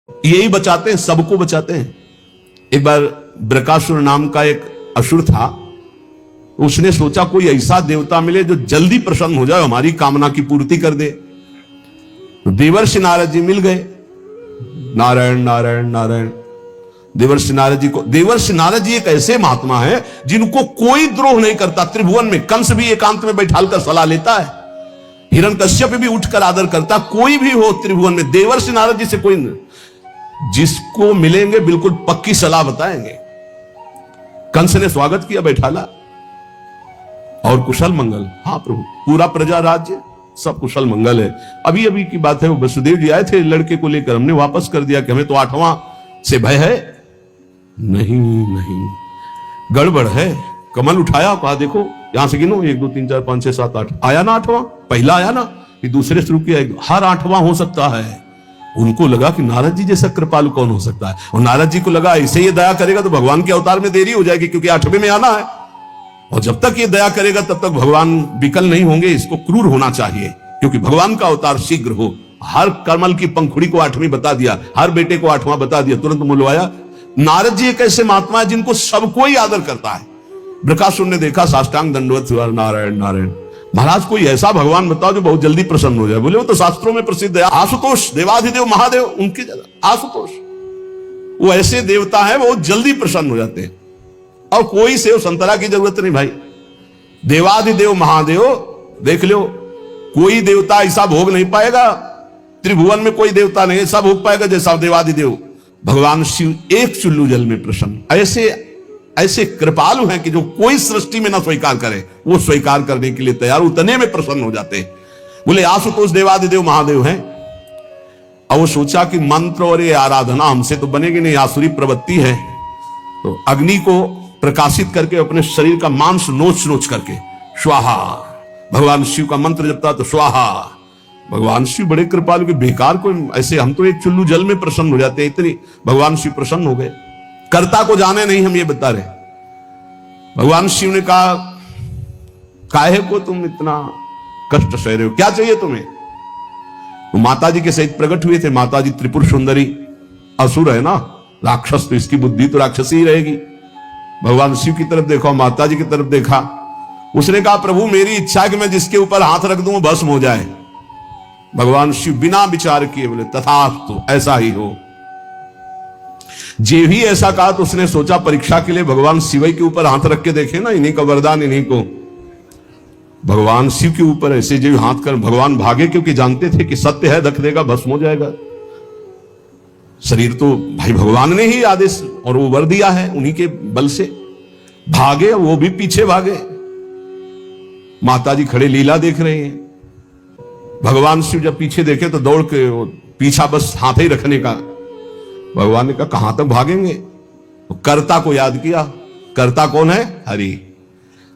यही बचाते हैं, सबको बचाते हैं। एक बार बृकासुर नाम का एक असुर था, उसने सोचा कोई ऐसा देवता मिले जो जल्दी प्रसन्न हो जाए, हमारी कामना की पूर्ति कर दे। तो देवर्षि नारद जी मिल गए। नारायण नारायण नारायण। देवर्षि नारद जी को, देवर्षि नारद जी एक ऐसे महात्मा है जिनको कोई द्रोह नहीं करता। त्रिभुवन में कंस भी एकांत में बैठालकर सलाह लेता है, हिरण्यकश्यप भी उठकर आदर करता। कोई भी हो त्रिभुवन में, देवर्षि नारद जी से कोई नहीं, जिसको मिलेंगे बिल्कुल पक्की सलाह बताएंगे। कंस ने स्वागत किया, बैठाला और कुशल मंगल। हाँ प्रभु, पूरा प्रजा राज्य सब कुशल मंगल है। अभी अभी की बात है, वो वसुदेव जी आए थे लड़के को लेकर, हमने वापस कर दिया कि हमें तो 8वां से भय है। नहीं नहीं, गड़बड़ है। कमल उठाया, कहा देखो यहां से गिनो, 1 2 3 4 5 6 7 8, आया ना 8वां? पहला आया ना, कि दूसरे शुरू किया, हर 8वां हो सकता है। उनको लगा कि नारद जी जैसा कृपालु कौन हो सकता है, और नारद जी को लगा ऐसे ये दया करेगा तो भगवान के अवतार में देरी हो जाएगी, क्योंकि 8वें में आना है, और जब तक ये दया करेगा तब तक भगवान विकल नहीं होंगे, इसको क्रूर होना चाहिए, क्योंकि भगवान का अवतार शीघ्र हो। हर कमल की पंखुड़ी को 8वीं बता दिया, हर बेटे को 8वां बता दिया, तुरंत बुलवाया। नारद जी एक ऐसे महात्मा है जिनको सबको ही आदर करता है। बृकासुर ने देखा, साष्टांग दंडवत हुआ, नारायण नारायण। महाराज कोई ऐसा भगवान बताओ जो बहुत जल्दी प्रसन्न हो जाए। बोले वो तो शास्त्रों में प्रसिद्ध है, आशुतोष, देवाधिदेव महादेव, उनके ज्यादा आशुतोष, वो ऐसे देवता है बहुत जल्दी प्रसन्न हो जाते हैं, और कोई सेव संतरा की जरूरत नहीं भाई। देवाधिदेव महादेव देख लो, कोई देवता ऐसा भोग नहीं पाएगा, त्रिभुवन में कोई देवता नहीं ऐसा भोग पाएगा जैसा देवाधिदेव भगवान शिव एक चुल्लू जल में प्रसन्न। ऐसे कृपालु हैं कि जो कोई सृष्टि में ना स्वीकार करे, वो स्वीकार करने के लिए तैयार, उतने में प्रसन्न हो जाते हैं। बोले आशुतोष देवाधिदेव महादेव हैं। और वो सोचा कि मंत्र और ये आराधना हमसे तो बनेगी नहीं, आसुरी प्रवृत्ति है, तो अग्नि को प्रकाशित करके अपने शरीर का मांस नोच नोच करके स्वाहा, भगवान शिव का मंत्र जपता तो स्वाहा। भगवान शिव बड़े कृपालु के, बेकार को ऐसे, हम तो एक चुल्लू जल में प्रसन्न हो जाते हैं, इतनी भगवान शिव प्रसन्न हो गए। कर्ता को जाने नहीं, हम ये बता रहे। भगवान शिव ने कहा, काहे को तुम इतना कष्ट सह रहे हो, क्या चाहिए तुम्हें? वो माता जी के सहित प्रकट हुए थे। माता जी त्रिपुर सुंदरी, असुर है ना, राक्षस, तो इसकी बुद्धि तो राक्षसी ही रहेगी। भगवान शिव की तरफ देखा, माता जी की तरफ देखा। उसने कहा, प्रभु मेरी इच्छा है कि मैं जिसके ऊपर हाथ रख दूं वो भस्म हो जाए। भगवान शिव बिना विचार किए बोले, तथास्तु, ऐसा ही हो। जे भी ऐसा कहा तो उसने सोचा परीक्षा के लिए भगवान शिव के ऊपर हाथ रख के देखे ना, इन्हीं का वरदान इन्हीं को। भगवान शिव के ऊपर ऐसे जो हाथ कर, भगवान भागे, क्योंकि जानते थे कि सत्य है, रख देगा भस्म हो जाएगा। शरीर तो भाई भगवान ने ही आदेश और वो वर दिया है, उन्हीं के बल से भागे, वो भी पीछे भागे। माता जी खड़े लीला देख रहे हैं। भगवान शिव जब पीछे देखे तो दौड़ के पीछा बस हाथ ही रखने का। भगवान ने कहा, कहां तक भागेंगे? तो कर्ता को याद किया। कर्ता कौन है? हरि।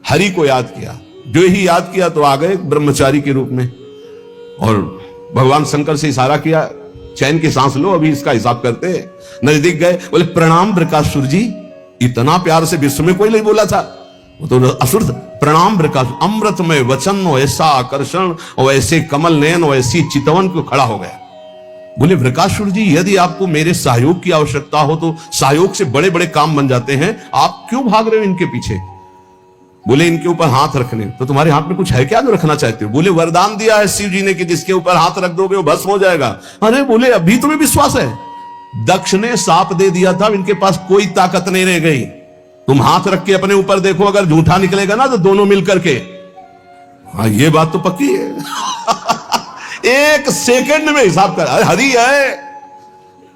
हरि को याद किया, जो ही याद किया तो आ गए ब्रह्मचारी के रूप में। और भगवान शंकर से इशारा किया, चैन की सांस लो, अभी इसका हिसाब करते हैं। नजदीक गए, बोले प्रणाम बृकासुर जी। इतना प्यार से विश्व में कोई नहीं बोला था, वो तो असुर था। प्रणाम बृकासुर, अमृतमय वचन, ऐसा आकर्षण और ऐसे कमल नयन और ऐसी चितवन को खड़ा हो गया। बोले बृकासुर जी, यदि आपको मेरे सहयोग की आवश्यकता हो तो सहयोग से बड़े बड़े काम बन जाते हैं, आप क्यों भाग रहे हो इनके पीछे? बोले इनके ऊपर हाथ रखने, तो तुम्हारे हाथ में कुछ है क्या जो रखना चाहते हो? बोले वरदान दिया है शिव जी ने कि जिसके ऊपर हाथ रख दोगे वो भस्म हो जाएगा। अरे बोले अभी तुम्हें विश्वास है? दक्ष ने साप दे दिया था, इनके पास कोई ताकत नहीं रह गई। तुम हाथ रख के अपने ऊपर देखो, अगर झूठा निकलेगा ना तो दोनों मिलकर के। हाँ ये बात तो पक्की है। एक सेकंड में हिसाब कर, हरि है,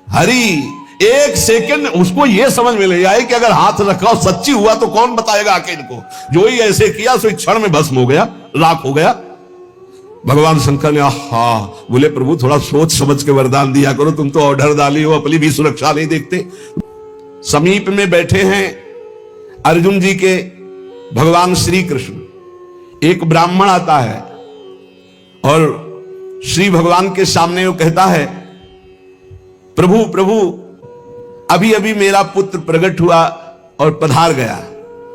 हरि। एक सेकंड उसको यह समझ में ले आए कि अगर हाथ रखा सच्ची हुआ तो कौन बताएगा आके इनको। जो ही ऐसे किया सो क्षण में भस्म हो गया, राख हो गया। भगवान शंकर ने हा बोले, प्रभु थोड़ा सोच समझ के वरदान दिया करो, तुम तो ऑर्डर डाली हो, अपनी भी सुरक्षा नहीं देखते। समीप में बैठे हैं अर्जुन जी के भगवान श्री कृष्ण। एक ब्राह्मण आता है और श्री भगवान के सामने वो कहता है, प्रभु प्रभु अभी अभी मेरा पुत्र प्रकट हुआ और पधार गया।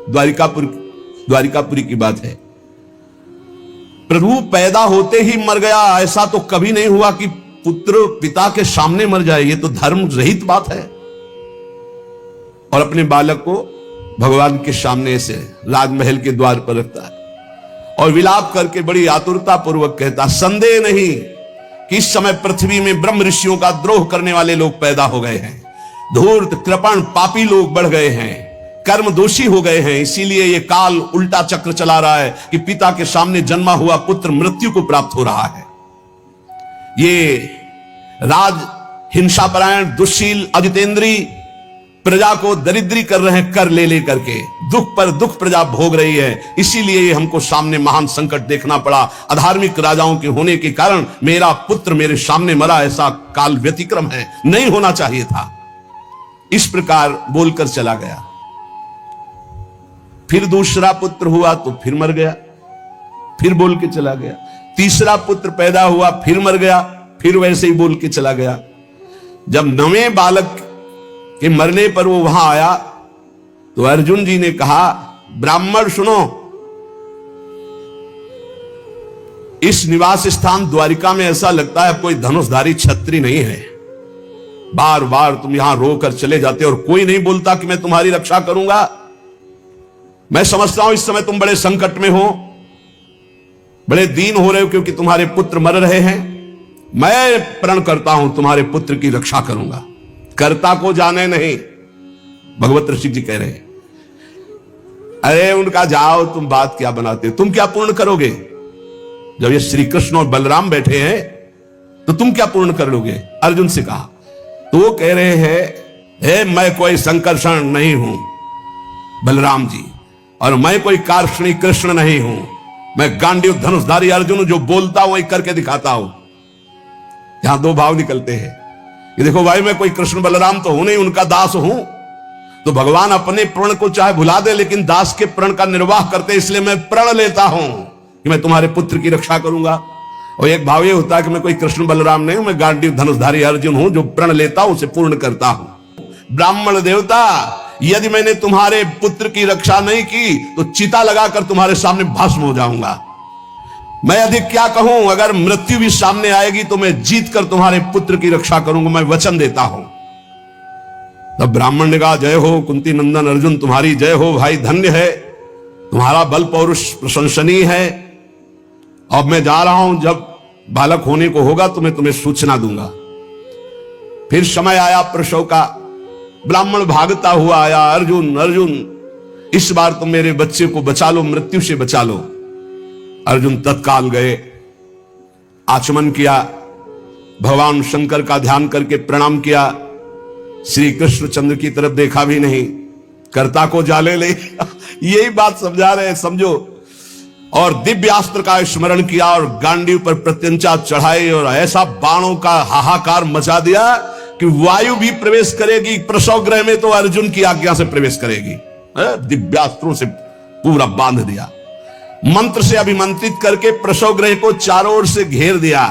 द्वारिकापुरी की बात है। प्रभु पैदा होते ही मर गया, ऐसा तो कभी नहीं हुआ कि पुत्र पिता के सामने मर जाए, ये तो धर्म रहित बात है। और अपने बालक को भगवान के सामने से राजमहल के द्वार पर रखता है और विलाप करके बड़ी आतुरता पूर्वक कहता, संदेह नहीं कि इस समय पृथ्वी में ब्रह्म ऋषियों का द्रोह करने वाले लोग पैदा हो गए हैं, धूर्त कृपण पापी लोग बढ़ गए हैं, कर्म दोषी हो गए हैं। इसीलिए ये काल उल्टा चक्र चला रहा है कि पिता के सामने जन्मा हुआ पुत्र मृत्यु को प्राप्त हो रहा है। ये राज हिंसापरायण दुष्शील अजितेंद्री प्रजा को दरिद्री कर रहे हैं, कर ले ले करके दुख पर दुख प्रजा भोग रही है। इसीलिए हमको सामने महान संकट देखना पड़ा। अधार्मिक राजाओं के होने के कारण मेरा पुत्र मेरे सामने मरा, ऐसा काल व्यतिक्रम है, नहीं होना चाहिए था। इस प्रकार बोलकर चला गया। फिर दूसरा पुत्र हुआ तो फिर मर गया, फिर बोल के चला गया। तीसरा पुत्र पैदा हुआ, फिर मर गया, फिर वैसे ही बोल के चला गया। जब नवें बालक के मरने पर वो वहां आया तो अर्जुन जी ने कहा, ब्राह्मण सुनो, इस निवास स्थान द्वारिका में ऐसा लगता है कोई धनुषधारी छत्री नहीं है। बार बार तुम यहां रोकर चले जाते और कोई नहीं बोलता कि मैं तुम्हारी रक्षा करूंगा। मैं समझता हूं इस समय तुम बड़े संकट में हो, बड़े दीन हो रहे हो क्योंकि तुम्हारे पुत्र मर रहे हैं। मैं प्रण करता हूं तुम्हारे पुत्र की रक्षा करूंगा, कर्ता को जाने नहीं। भगवत ऋषि जी कह रहे हैं, अरे उनका जाओ, तुम बात क्या बनाते हो, तुम क्या पूर्ण करोगे? जब ये श्री कृष्ण और बलराम बैठे हैं तो तुम क्या पूर्ण कर लोगे? अर्जुन से कहा तो वो कह रहे हैं, मैं कोई संकर्षण नहीं हूं बलराम जी, और मैं कोई कार्षणी कृष्ण नहीं हूं। मैं गांडीव धनुषधारी अर्जुन हूं, जो बोलता हूं वही करके दिखाता हूं। यहां दो भाव निकलते हैं कि देखो भाई, मैं कोई कृष्ण बलराम तो हूं नहीं, उनका दास हूं। तो भगवान अपने प्रण को चाहे भुला दे, लेकिन दास के प्रण का निर्वाह करते, इसलिए मैं प्रण लेता हूं कि मैं तुम्हारे पुत्र की रक्षा करूंगा। और एक भाव ये होता है कि मैं कोई कृष्ण बलराम नहीं हूं, मैं गांडीव धनुषधारी अर्जुन हूं, जो प्रण लेता हूं उसे पूर्ण करता हूं। ब्राह्मण देवता, यदि मैंने तुम्हारे पुत्र की रक्षा नहीं की तो चिता लगाकर तुम्हारे सामने भस्म हो जाऊंगा। मैं अधिक क्या कहूं, अगर मृत्यु भी सामने आएगी तो मैं जीत कर तुम्हारे पुत्र की रक्षा करूंगा, मैं वचन देता हूं। तब ब्राह्मण ने कहा, जय हो कुंती नंदन अर्जुन, तुम्हारी जय हो भाई, धन्य है, तुम्हारा बल पौरुष प्रशंसनीय है। अब मैं जा रहा हूं, जब बालक होने को होगा तो मैं तुम्हें सूचना दूंगा। फिर समय आया प्रसव का, ब्राह्मण भागता हुआ आया, अर्जुन अर्जुन इस बार तुम मेरे बच्चे को बचा लो, मृत्यु से बचा लो। अर्जुन तत्काल गए, आचमन किया, भगवान शंकर का ध्यान करके प्रणाम किया, श्री कृष्ण चंद्र की तरफ देखा भी नहीं, कर्ता को जाले ले यही बात समझा रहे हैं, समझो। और दिव्यास्त्र का स्मरण किया और गांडीव पर प्रत्यंचा चढ़ाई और ऐसा बाणों का हाहाकार मचा दिया कि वायु भी प्रवेश करेगी प्रसव गृह में तो अर्जुन की आज्ञा से प्रवेश करेगी। दिव्यास्त्रों से पूरा बांध दिया, मंत्र से अभिमंत्रित करके प्रसव गृह को चारों ओर से घेर दिया,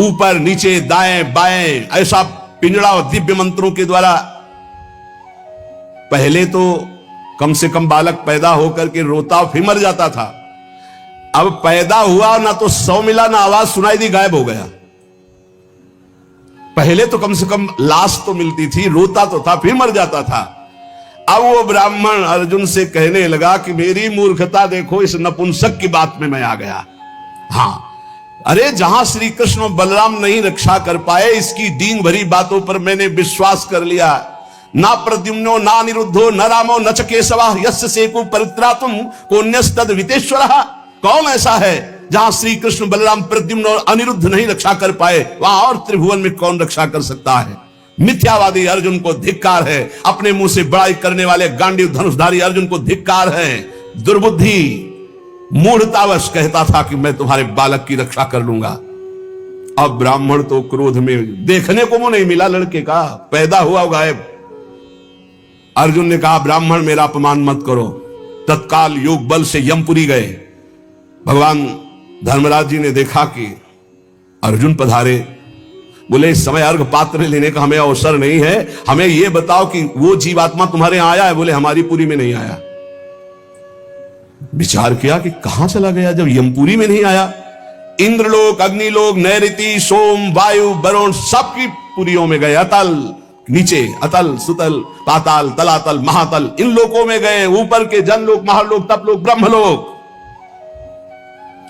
ऊपर नीचे दाएं बाएं ऐसा पिंजड़ा और दिव्य मंत्रों के द्वारा। पहले तो कम से कम बालक पैदा होकर के रोता फिर मर जाता था, अब पैदा हुआ ना तो सौ मिला ना आवाज सुनाई दी, गायब हो गया। पहले तो कम से कम लाश तो मिलती थी, रोता तो था फिर मर जाता था। अब वो ब्राह्मण अर्जुन से कहने लगा कि मेरी मूर्खता देखो, इस नपुंसक की बात में मैं आ गया। हां, अरे जहां श्री कृष्ण बलराम नहीं रक्षा कर पाए, इसकी डींग भरी बातों पर मैंने विश्वास कर लिया। ना प्रद्युम्नो ना अनिरुद्धो न रामो न च केशवा यस्य सेकु परित्रातुम कोन्यस्तद वितेश्वरः। कौन ऐसा है जहां श्री कृष्ण बलराम प्रद्युम्न और अनिरुद्ध नहीं रक्षा कर पाए, वहां और त्रिभुवन में कौन रक्षा कर सकता है? मिथ्यावादी अर्जुन को धिक्कार है, अपने मुंह से बड़ाई करने वाले गांडीव धनुषधारी अर्जुन को धिक्कार है। दुर्बुद्धि मूढ़तावश कहता था कि मैं तुम्हारे बालक की रक्षा कर लूंगा। अब ब्राह्मण तो क्रोध में, देखने को मुंह नहीं मिला लड़के का, पैदा हुआ गायब। अर्जुन ने कहा, ब्राह्मण मेरा अपमान मत करो। तत्काल योग बल से यमपुरी गए। भगवान धर्मराज जी ने देखा कि अर्जुन पधारे, बोले इस समय अर्घ पात्र लेने का हमें अवसर नहीं है, हमें यह बताओ कि वो जीवात्मा तुम्हारे यहां आया है? बोले हमारी पुरी में नहीं आया। विचार किया कि कहां चला गया, जब यमपुरी में नहीं आया इंद्रलोक, अग्निलोक, नैऋति, सोम, वायु, वरुण सबकी पुरियों में गए। अतल नीचे, अतल, सुतल, पाताल, तलातल, महातल, इन लोकों में गए। ऊपर के जनलोक, महालोक, तपलोक, ब्रह्मलोक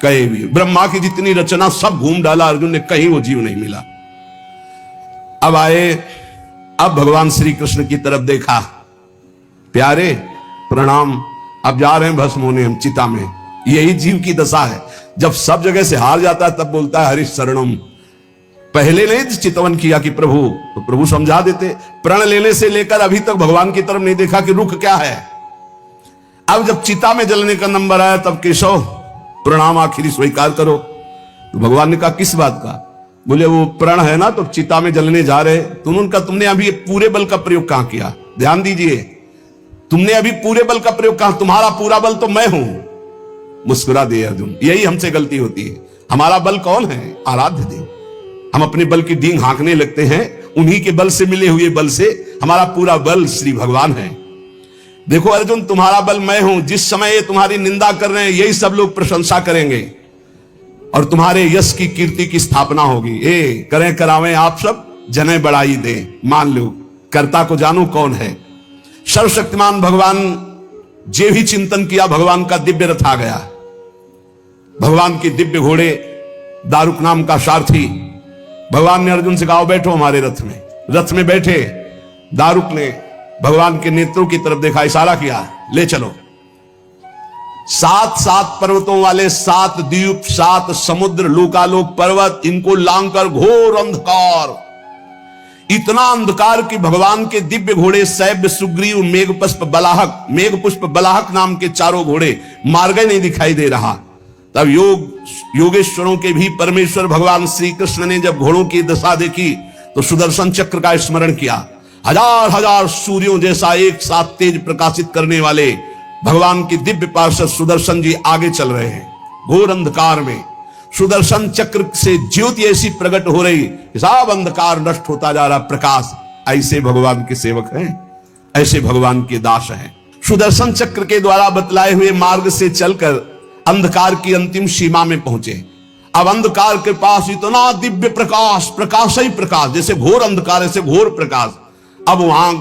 कहीं भी ब्रह्मा की जितनी रचना सब घूम डाला अर्जुन ने, कहीं वो जीव नहीं मिला। अब आए, अब भगवान श्री कृष्ण की तरफ देखा, प्यारे प्रणाम, अब जा रहे हैं भस्म होने हम चिता में। यही जीव की दशा है, जब सब जगह से हार जाता है तब बोलता है हरि शरणम। पहले नहीं चितवन किया कि प्रभु, तो प्रभु समझा देते। प्रण लेने से लेकर अभी तक भगवान की तरफ नहीं देखा कि रुख क्या है। अब जब चिता में जलने का नंबर आया तब केशव प्रणाम आखिरी स्वीकार करो। तो भगवान ने कहा किस बात का? बोले वो प्रण है ना, तो चिता में जलने जा रहे। तुमने अभी पूरे बल का प्रयोग कहां किया? ध्यान दीजिए, तुमने अभी पूरे बल का प्रयोग कहां? तुम्हारा पूरा बल तो मैं हूं। मुस्कुरा दिए अर्जुन, यही हमसे गलती होती है। हमारा बल कौन है? आराध्य देव। हम अपने बल की डींग हाँकने लगते हैं, उन्हीं के बल से मिले हुए बल से हमारा पूरा बल श्री भगवान है। देखो अर्जुन, तुम्हारा बल मैं हूं। जिस समय ये तुम्हारी निंदा कर रहे हैं यही सब लोग प्रशंसा करेंगे और तुम्हारे यश की कीर्ति की स्थापना होगी। करें करावें आप सब, जने बढ़ाई दे। मान लो कर्ता को जानू कौन है। सर्वशक्तिमान भगवान जे भी चिंतन किया, भगवान का दिव्य रथ आ गया। भगवान के दिव्य घोड़े, दारुक नाम का सारथी। भगवान ने अर्जुन से कहा बैठो हमारे रथ में। रथ में बैठे। दारुक ने भगवान के नेत्रों की तरफ देखा, इशारा किया, ले चलो। 7 पर्वतों वाले 7 द्वीप, 7 समुद्र, लोकालोक पर्वत, इनको लांघकर घोर अंधकार, इतना अंधकार कि भगवान के दिव्य घोड़े सैब्य, सुग्रीव, मेघपुष्प बलाहक नाम के चारों घोड़े मार्ग नहीं दिखाई दे रहा। तब योगेश्वरों के भी परमेश्वर भगवान श्री कृष्ण ने जब घोड़ों की दशा देखी तो सुदर्शन चक्र का स्मरण किया। हजार हजार सूर्यों जैसा एक साथ तेज प्रकाशित करने वाले भगवान की दिव्य पार्षद सुदर्शन जी आगे चल रहे हैं। घोर अंधकार में सुदर्शन चक्र से ज्योति ऐसी प्रकट हो रही, सब अंधकार नष्ट होता जा रहा, प्रकाश। ऐसे भगवान के सेवक हैं, ऐसे भगवान के दास हैं। सुदर्शन चक्र के द्वारा बतलाए हुए मार्ग से चलकर अंधकार की अंतिम सीमा में पहुंचे। अब अंधकार के पास इतना दिव्य प्रकाश, प्रकाश ही प्रकाश, जैसे घोर अंधकार ऐसे घोर प्रकाश। अब वहां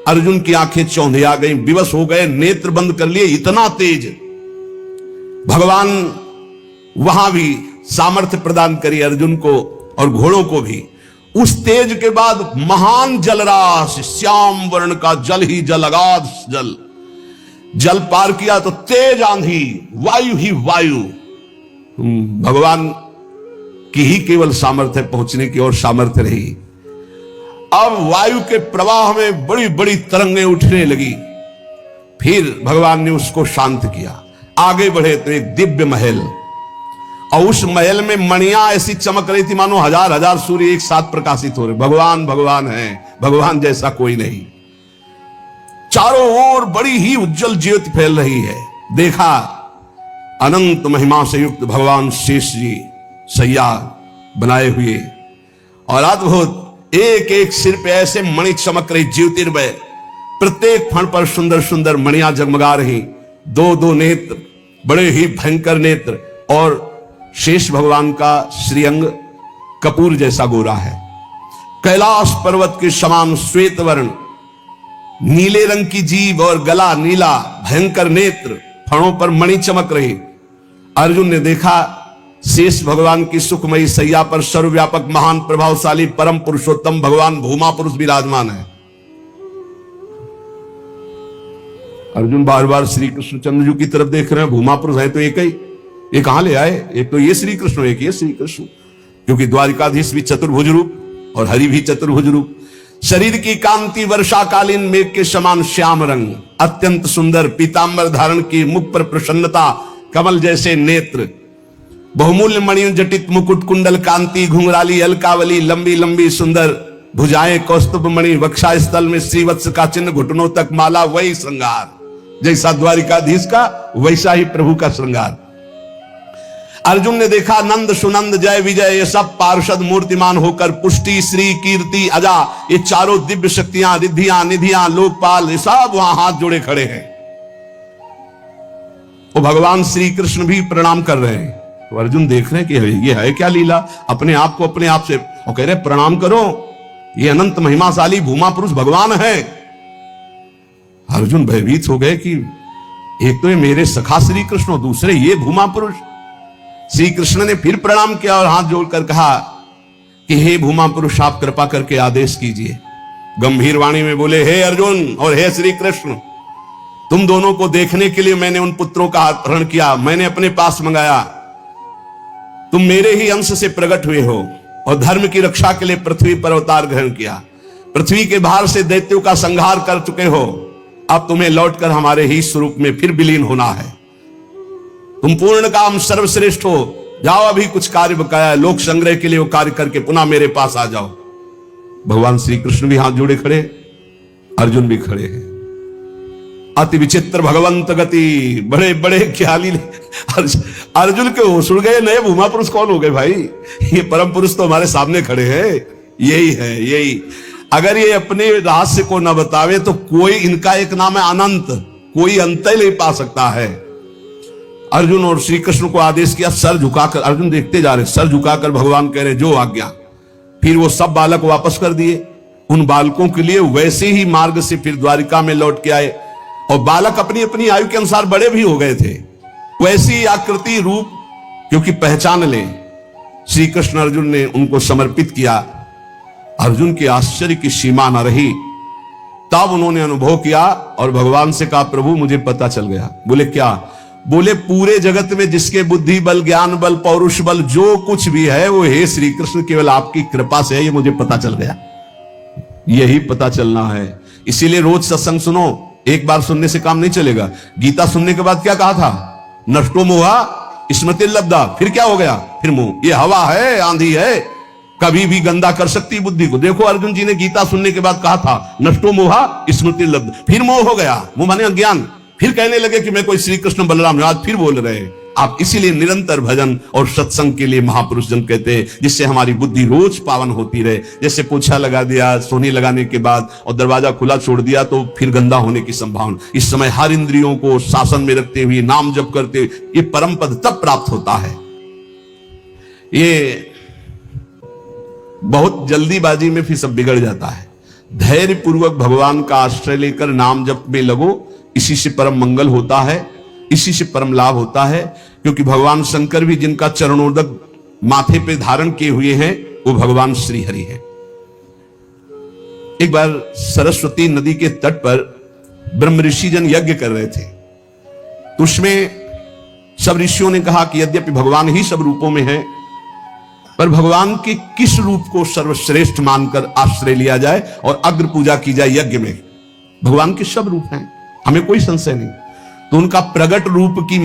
अर्जुन की आंखें चौंधिया गई, विवश हो गए, नेत्र बंद कर लिए, इतना तेज। भगवान वहां भी सामर्थ्य प्रदान करी अर्जुन को और घोड़ों को भी। उस तेज के बाद महान जलराशि, श्याम वर्ण का जल ही जल, अगाध जल, जल पार किया तो तेज आंधी, वायु ही वायु। भगवान की ही केवल सामर्थ्य पहुंचने की और सामर्थ्य रही। अब वायु के प्रवाह में बड़ी बड़ी तरंगें उठने लगी। फिर भगवान ने उसको शांत किया। आगे बढ़े तो एक दिव्य महल, और उस महल में मणियां ऐसी चमक रही थी मानो हजार हजार सूर्य एक साथ प्रकाशित हो रहे। भगवान भगवान है, भगवान जैसा कोई नहीं। चारों ओर बड़ी ही उज्जवल ज्योति फैल रही है। देखा अनंत महिमा से युक्त भगवान शेष जी सैया बनाए हुए, और अद्भुत एक एक सिर पे ऐसे मणि चमक रही, ज्योतिर्मय। प्रत्येक फण पर सुंदर सुंदर मणियां जगमगा रही। 2-2 नेत्र, बड़े ही भयंकर नेत्र, और शेष भगवान का श्रीअंग कपूर जैसा गोरा है। कैलाश पर्वत के समान श्वेत वर्ण, नीले रंग की जीभ और गला नीला, भयंकर नेत्र, फणों पर मणि चमक रही। अर्जुन ने देखा शेष भगवान की सुखमयी सैया पर सर्वव्यापक महान प्रभावशाली परम पुरुषोत्तम भगवान भूमा पुरुष विराजमान है। अर्जुन बार बार श्री कृष्ण चंद्र जी की तरफ देख रहे हैं। भूमा पुरुष है तो एक ही, ये कहां ले आए? एक तो ये श्री कृष्ण, एक ये श्री कृष्ण, क्योंकि द्वारिकाधीश भी चतुर्भुज रूप और हरि भी चतुर्भुज रूप। शरीर की कांति वर्षाकालीन मेघ के समान श्याम रंग, अत्यंत सुंदर पीतांबर धारण की, मुख पर प्रसन्नता, कमल जैसे नेत्र, बहुमूल्य मणियों जटित मुकुट, कुंडल कांति, घुंघराली अलकावली, लंबी लंबी सुंदर भुजाएं, कौस्तुभ मणि, वक्षा स्थल में श्रीवत्स का चिन्ह, घुटनों तक माला। वही श्रृंगार जैसा द्वारिकाधीश का, वैसा ही प्रभु का श्रृंगार। अर्जुन ने देखा नंद सुनंद जय विजय ये सब पार्षद मूर्तिमान होकर, पुष्टि श्री कीर्ति अजा, ये चारों दिव्य शक्तियां, रिद्धियां निधियां, लोकपाल, ये सब वहां हाथ जोड़े खड़े हैं। वो भगवान श्री कृष्ण भी प्रणाम कर रहे हैं। तो अर्जुन देख रहे हैं कि ये है क्या लीला, अपने आप को अपने आप से, और कह रहे प्रणाम करो, ये अनंत महिमाशाली भूमा पुरुष भगवान है। अर्जुन भयभीत हो गए कि एक तो ये मेरे सखा श्री कृष्ण और दूसरे ये भूमा पुरुष। श्री कृष्ण ने फिर प्रणाम किया और हाथ जोड़कर कहा कि हे भूमा पुरुष, आप कृपा करके आदेश कीजिए। गंभीर वाणी में बोले, हे अर्जुन और हे श्री कृष्ण, तुम दोनों को देखने के लिए मैंने उन पुत्रों का अपहरण किया, मैंने अपने पास मंगाया। तुम मेरे ही अंश से प्रकट हुए हो और धर्म की रक्षा के लिए पृथ्वी पर अवतार ग्रहण किया, पृथ्वी के भार से दैत्यों का संहार कर चुके हो। अब तुम्हें लौटकर हमारे ही स्वरूप में फिर विलीन होना है। तुम पूर्ण काम सर्वश्रेष्ठ हो, जाओ अभी कुछ कार्य बकाया है, लोक संग्रह के लिए वो कार्य करके पुनः मेरे पास आ जाओ। भगवान श्री कृष्ण भी हाथ जोड़े खड़े, अर्जुन भी खड़े हैं। अति विचित्र भगवंत गति, बड़े बड़े ख्याली। अर्जुन के होश उड़ गए, नए भूमा पुरुष कौन हो गए भाई, ये परम पुरुष तो हमारे सामने खड़े हैं, यही है यही। अगर ये अपने रहस्य को न बतावे तो कोई, इनका एक नाम है अनंत, कोई अंत ही नहीं पा सकता है। अर्जुन और श्री कृष्ण को आदेश किया, सर झुकाकर, अर्जुन देखते जा रहे, सर झुकाकर भगवान कह रहे जो आज्ञा। फिर वो सब बालक वापस कर दिए, उन बालकों के लिए वैसे ही मार्ग से फिर द्वारिका में लौट के आए। और बालक अपनी अपनी आयु के अनुसार बड़े भी हो गए थे, वैसी आकृति रूप क्योंकि पहचान ले, श्री कृष्ण अर्जुन ने उनको समर्पित किया। अर्जुन के आश्चर्य की सीमा न रही, तब उन्होंने अनुभव किया और भगवान से कहा, प्रभु मुझे पता चल गया। बोले क्या? बोले पूरे जगत में जिसके बुद्धि बल, ज्ञान बल, पौरुष बल जो कुछ भी है वो हे श्री कृष्ण केवल आपकी कृपा से है, ये मुझे पता चल गया। यही पता चलना है, इसीलिए रोज सत्संग सुनो। एक बार सुनने से काम नहीं चलेगा। गीता सुनने के बाद क्या कहा था? नष्टो मोहा स्मृति लब्धा। फिर क्या हो गया? फिर मोह। ये हवा है, आंधी है, कभी भी गंदा कर सकती बुद्धि को। देखो अर्जुन जी ने गीता सुनने के बाद कहा था नष्टो मोहा स्मृति लब्ध, फिर मोह हो गया, मोह माने अज्ञान। फिर कहने लगे कि मैं कोई श्री कृष्ण बलराम, आज फिर बोल रहे हैं आप। इसीलिए निरंतर भजन और सत्संग के लिए महापुरुष जन कहते हैं, जिससे हमारी बुद्धि रोज पावन होती रहे। जैसे पोछा लगा दिया, सोनी लगाने के बाद और दरवाजा खुला छोड़ दिया तो फिर गंदा होने की संभावना। इस समय हर इंद्रियों को शासन में रखते हुए नाम जप करते हुए ये परम पद तब प्राप्त होता है। ये बहुत जल्दीबाजी में फिर सब बिगड़ जाता है। धैर्य पूर्वक भगवान का आश्रय लेकर नाम जप में लगो, इसी से परम मंगल होता है, इसी से परम लाभ होता है। क्योंकि भगवान शंकर भी जिनका चरणोदक माथे पे धारण किए हुए हैं वो भगवान श्री हरि है। एक बार सरस्वती नदी के तट पर ब्रह्म ऋषि जन यज्ञ कर रहे थे, तो उसमें सब ऋषियों ने कहा कि यद्यपि भगवान ही सब रूपों में है, पर भगवान के किस रूप को सर्वश्रेष्ठ मानकर आश्रय लिया जाए और अग्र पूजा की जाए यज्ञ में। भगवान के सब रूप हैं, हमें कोई संशय नहीं। तो उनका प्रगट रूप की